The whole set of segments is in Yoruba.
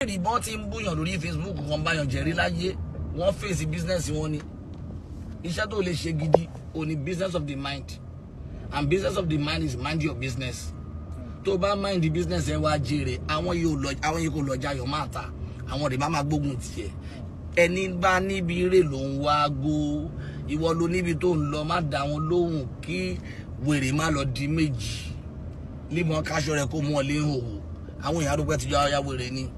ìbọn tí ń búyàn lórí Facebook kan báyàn jẹ̀rí láyé wọ́n fèsì business wọn ni iṣẹ́ tó lè ṣe gidi ò ní business of the mind and business of the mind is mind your business tó bá mind the business ẹ wá jèrè àwọn yìí kò lọ jayọ̀ máa ta àwọn rẹ̀ máa gbógun tiẹ̀ ẹni bá níbi eré ló ń wá go ìwọ ló níbi tó ń lọ má dá wọn lóhùn kí wèrè má lọ di méjì límọ̀ káṣọ rẹ̀ kó mú ọ lé hòhò àwọn èèyàn àdúgbò ti jọ ya wèrè ni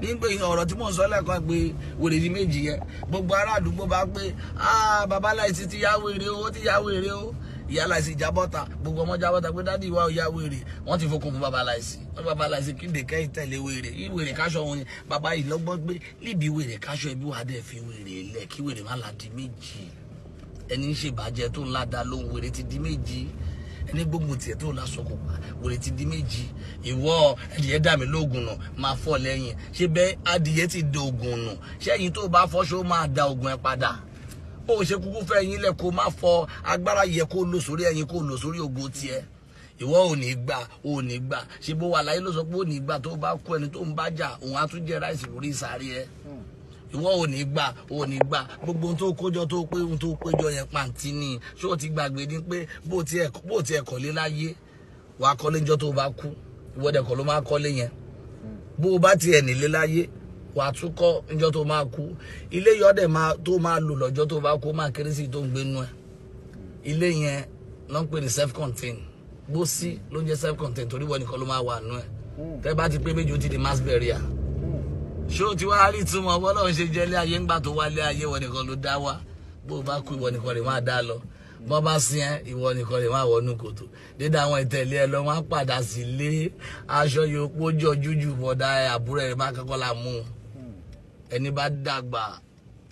nígbà ọ̀rọ̀ tí mò ń sọ lẹ́ẹ̀kan pé wèrè di méjì yẹn gbogbo ará àdúgbò bá pé bàbá láìsí ti ya wèrè o ti ya wèrè o ìyá láìsí jábọ́ta gbogbo ọmọ jábọ́ta pé dádì ìwà òya wèrè wọ́n ti fokùn fún bàbá láìsí wọ́n bàbá láìsí kí ndèkẹ́ ìtẹ̀lé wèrè ìwèrè káṣọ wọn ni bàbá yìí lọ́gbọ́n gbé níbi wèrè káṣọ ẹbí wà dẹ̀ fi wèrè lẹ̀ kí wèrè má la di méjì ẹni ń ṣèbàjẹ́ tó ń ládàá lóhùn wèrè ti di méjì ẹni gbógun tiẹ̀ tó la sọkò pa wèrè ti di méjì ìwọ ẹdìyẹ dà mí lóògùn nù máa fọ́ lẹ́yìn ṣé bẹ́ẹ̀ adìyẹ ti di ògùn nù ṣẹ́yìn tó bá fọ́ṣọ́ máa da ògùn ẹ padà ó ṣe kúkú fẹ́ yín lẹ̀ kó má fọ agbára yẹ kó lò sórí ẹyin kó lò sórí ògo tiẹ̀ ìwọ ò ní gbà ṣé bó wà láyé ló sọ pé ò ní gbà tó bá kú ẹni tó ń bá jà òun á tún jẹ ráìsì lórí ìsàrí ẹ ìwọ ò ní gbà gbogbo ohun tó kójọ tó pé ohun tó péjọ yẹn pàǹtí ni ṣé o ti gbàgbé ni pé bó tiẹ̀ kọ́lé láyé wà á kọ́lé níjọ́ tó bá kú ìwọ dẹ̀ kọ́ ló máa kọ́lé yẹn bó o bá tiẹ̀ nílé láyé wà á tún kọ́ níjọ́ tó máa kú ilé yọ̀ọ́dẹ̀ tó máa lò lọ́jọ́ tó bá kú máa kéré sí tó ń gbé nú ẹ̀ ilé yẹn ló ń pè ní self-contained bó sí ló ń jẹ́ self-contained torí wọ́n nìkan ló máa wà nú ẹ̀ tẹ́ bá ti pé méjì ó ti di mass burial ṣé o ti wá rí túmọ̀ bọ́lá ń ṣe jẹ́lé ayé ńgbà tó wálé ayé wọ́n nìkan ló dá wá bó o bá kú ìwọ nìkan lè máa dá lọ bọ́ bá sí ẹ ìwọ nìkan lè máa wọnú kòtò dídá àwọn ìtẹ̀lé ẹ lọ wọ́n á padà sí ilé aṣọ yòókù jọ jújù bọ̀dá àbúrò ẹ̀ má kọ́kọ́ la mú ẹni bá dàgbà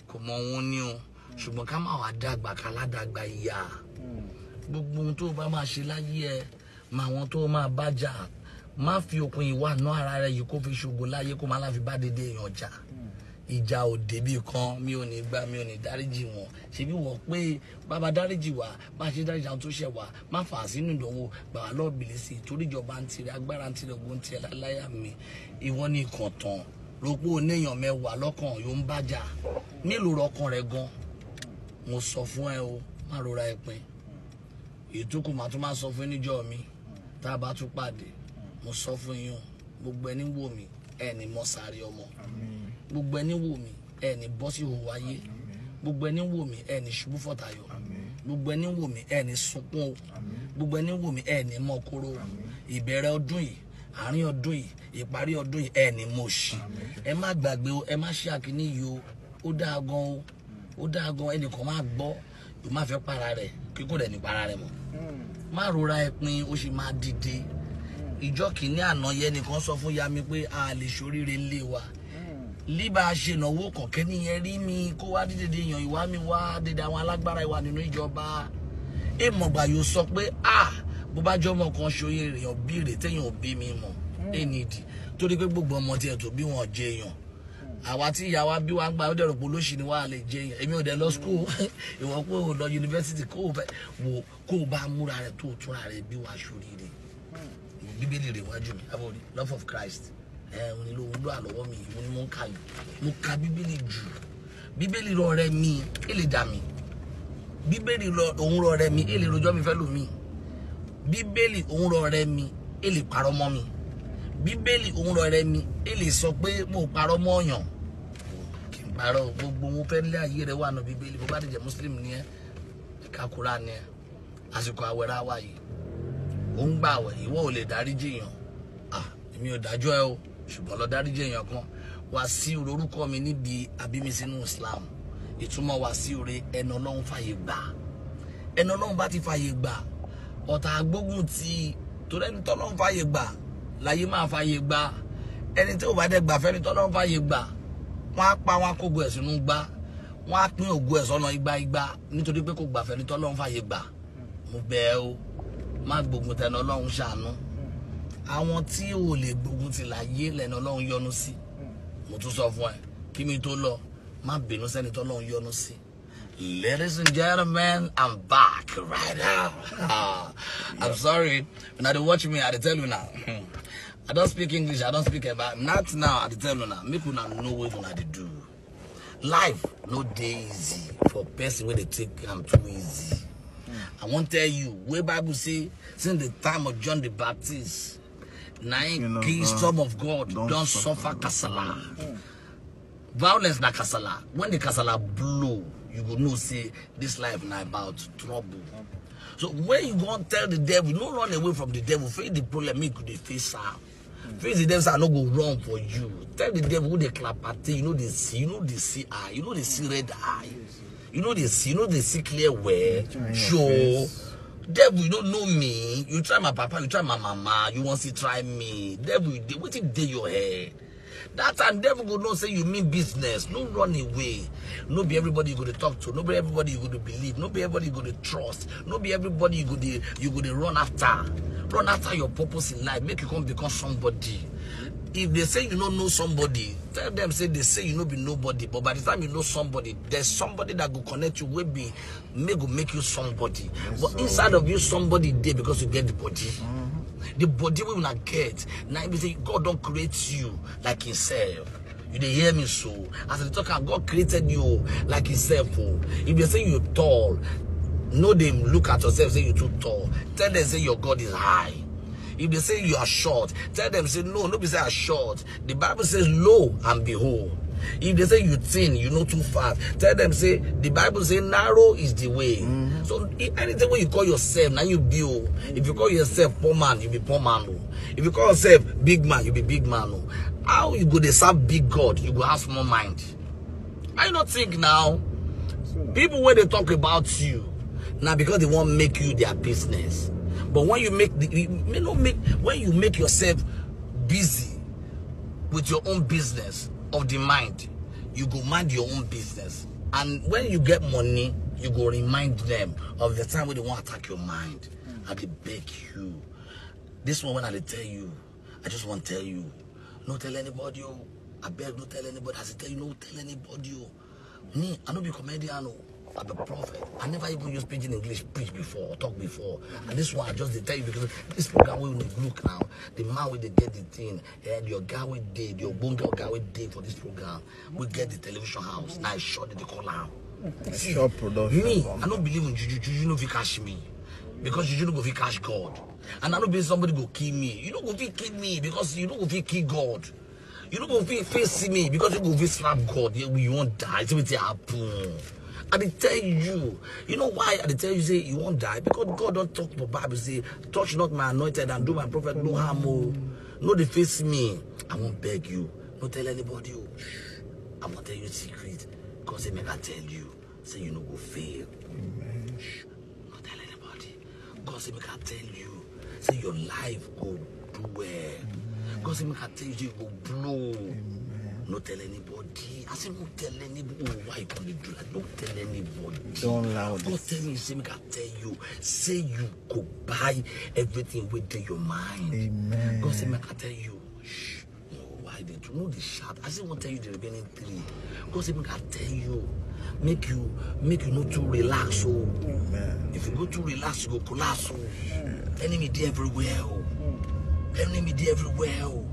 kò mọ òun ní o ṣùgbọ́n ká má wà dàgbà ká ládàgbà ìyá gbogbo ohun tó bá máa ṣe láyé ẹ mà wọn tó máa bá jà má fi òpin ìwà náà ara rẹ yìí kó fi ṣògo láyé kó má láfi bá dédé èèyàn jà ìjà ò débì kan mi ò ní gbà mi ò ní dáríjì wọn ṣebí wọ́n pé bàbá dáríjì wá bá ṣe dáríjì àwọn tó ṣẹ̀ wá má fà á sínú ìdánwò gbà wá lọ́ọ̀bìlì sí i torí ìjọba ń tirẹ̀ agbára ń tirẹ̀ ogun ń tirẹ̀ láyà mi ìwọ ní ìkàntàn rògbò onéèyàn mẹ́wàá lọ́kàn yóò ń bàjá mélòó rọkàn rẹ gan mo sọ fún ẹ o má rora ẹ pin ìtukù màá tún máa sọ fún níjọ́ mi tá a bá tún pàdé mo sọ fún yín gbogbo ẹni wò mí ẹ ní mọ sáré ọmọ gbogbo ẹni wò mí ẹ ní bọ́ sí ìhòòhò ayé gbogbo ẹni wò mí ẹ ní ṣubú fọ̀tàyọ̀ gbogbo ẹni wò mí ẹ ní sunkún o gbogbo ẹni wò mí ẹ ní mọ kóró ìbẹ̀rẹ̀ ọdún yìí àárín ọdún yìí ìparí ọdún yìí ẹ ní mo ṣì ẹ má gbàgbé o ẹ má ṣe àkíní yìí o ó dáa gan o ó dáa gan ẹnìkan má gbọ́ o má fẹ́ para rẹ̀ kíkó rẹ̀ ní para rẹ̀ mọ́ má rora ẹ pin ó sì máa dìde ìjọ kìíní àná yẹn nìkan sọ fún ya mi pé a lè ṣoríire ńlé wa líbà ṣe ìnáwó kọ̀ọ̀kẹ́ nìyẹn rí mi kó wá dídèdè èèyàn ìwà mi wá dédé àwọn alágbára ìwà nínú ìjọba èèmọ̀gbà yóò sọ pé bó bá jọmọ kan ṣòye èèyàn bí rè téèyàn ò bí mi mọ̀ ènìdì torí pé gbogbo ọmọ tiẹ̀ tó bí wọn jẹ èèyàn àwa tí ìyá wa bí wa ń gba ó dẹ̀rọ̀ pé olóṣì ni wà á lè jẹ èèyàn èmi ò dẹ̀ lọ school ìwọ pé ò lọ yunifásitì kó o bá múra rẹ tó o túnra rẹ bí wàá ṣoríire bíbélì rẹ̀ wájú mi àbórí love of Christ òun ni lóhun ló àlọ́wọ́ mi òun ni mo ń kà yìí mo ka bíbélì jù bíbélì rọ rẹ mi èlè dà mí bíbélì òun rọ rẹ mi èlè rojọ́ mi fẹ́ lò mí bíbélì òun rọ rẹ mi èlè parọ́ mọ́ mi bíbélì òun rọ rẹ mi èlè sọ pé mo parọ́ mọ́ ọ̀yàn kì í parọ́ gbogbo wọn fẹ́ lé ayé rẹ wà nù bíbélì bó bá dìjẹ́ muslim ni ẹ kakura ni ẹ àsìkò àwẹ̀rẹ̀ àwa yìí ó ń gbàwẹ̀ ìwọ ò lè dáríjì èèyàn èmi ò dájọ́ ẹ o ṣùgbọ́n lọ dáríjì èèyàn kan Wàsíù orúkọ mi níbi àbími sínú Islam ìtumọ̀ Wàsíù rẹ ẹni Ọlọ́run fàyè gbà ẹni Ọlọ́run bá ti fàyè gbà ọ̀tá agbógun ti torí ẹni tọ́lọ́run fàyè gbà láyé máa fàyè gbà ẹni tí ò bá dẹ̀ gbà fẹ́ni tọ́lọ́run fàyè gbà wọ́n á pa wọn á kógo ẹ̀ sínú gbá wọ́n á pín ògo ẹ̀ sọ́nà igba nítorí pé kò gbà fẹ́ni tọ́lọ́run fàyè gbà mo bẹ̀ ẹ́ o má gbógun tẹni Ọlọ́run ṣàánú àwọn tí ò lè gbógun ti láyé lẹ́nu Ọlọ́run yọ́nú sí mo tún sọ fún ẹ kí mi tó lọ má bínú sẹ́ni tí Ọlọ́run yọ́nú sí. Ladies and gentlemen, I'm back right now. I'm sorry when they watch me I tell you now I don't speak English, I don't speak about not now at the time now. Make una know what una dey do. Life no dey easy for person when they take too easy. I won't tell you where Bible say since the time of John the Baptist, kingdom of God don't suffer kasala. Violence na kasala. When the kasala blow, you will know say this life na about trouble. So when you go and tell the devil, don't run away from the devil. Face the problem, make you face out. Face the devil, I no go wrong for you. Tell the devil who they clap at you know they see, you know they see eye, you know they see red eye, you know they see clear way. Sure. Devil, you don't know me. You try my papa, you try my mama, you want to try me. Devil, what if they your head? That time devil will not say you mean business. No run away. No be everybody you go to talk to. No be everybody you go to believe. No be everybody you go to trust. No be everybody you go to run after. Run after your purpose in life. Make you come become somebody. If they say you don't know somebody, tell them say they say you know be nobody. But by the time you know somebody, there's somebody that will connect you will be make you somebody. But inside of you somebody there because you get the body. The body we will not get. Now if you say God don't create you like himself. You dey hear me so. As I talk, God created you like himself. If they say you're tall, no they look at yourself say you're too tall. Tell them say your God is high. If they say you are short, tell them say no, nobody say I'm short. The Bible says lo and behold. If they say you thin, you know too fast, tell them say the Bible say narrow is the way. So anything when you call yourself, now you build. If you call yourself poor man, you be poor man. If you call yourself big man, you be big man. How you go to serve big God? You go have small mind. I not think now. People when they talk about you, now because they want to make you their business. But when you when you make yourself busy with your own business of the mind, you go mind your own business. And when you get money, you go remind them of the time when they want to attack your mind. I dey beg you. This one when I tell you, I just want to tell you, no tell anybody. I beg no tell anybody. I say tell you no tell anybody. Me, I don't be comedian. I'm a prophet. I never even used pidgin English preach before or talk before. And this one I just tell you because this program will look now. The man will get the thing, and your guy will did, your bunga guy will did for this program. We get the television house. Now I shot the call out. Short production. Me, I don't believe in juju. Juju no fit cash me. Because you don't go fit cash God. And I don't believe somebody go kill me. You don't go fit kill me because you don't go fit kill God. You don't go fit face me because you go fit slap God. You won't die. It's what happen. I dey tell you, you know why I dey tell you say you won't die? Because God don't talk the Bible say, touch not my anointed and do my prophet no harm. No they face me. I won't beg you. Don't tell anybody. I won't tell you a secret. God say make I tell you. Say you no go fail. Amen. Don't tell anybody. God say make I tell you. Say your life go do well. Amen. God say make I tell you, you go blow. Amen. No tell anybody. I say no tell anybody. Oh, why you gonna do that? Don't tell anybody. Don't allow this. Don't tell me. Say me can tell you. Say you go buy everything within your mind. Amen. God say me can tell you. Shh. No, why they do know the shout? I say won't tell you the remaining 3. God say me can tell you. Make you not too relax. Oh. Amen. If you go too relax, you go collapse. Oh. Enemy there everywhere. Oh. Enemy there everywhere. Oh.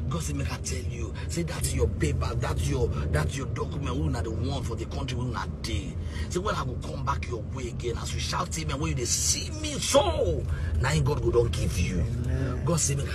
God say make I tell you, say that's your paper, that's your document, we not the one for the country, we not day. Say when I will come back your way again, as you shout amen, when you they see me so, now God will don't give you. Amen. God say make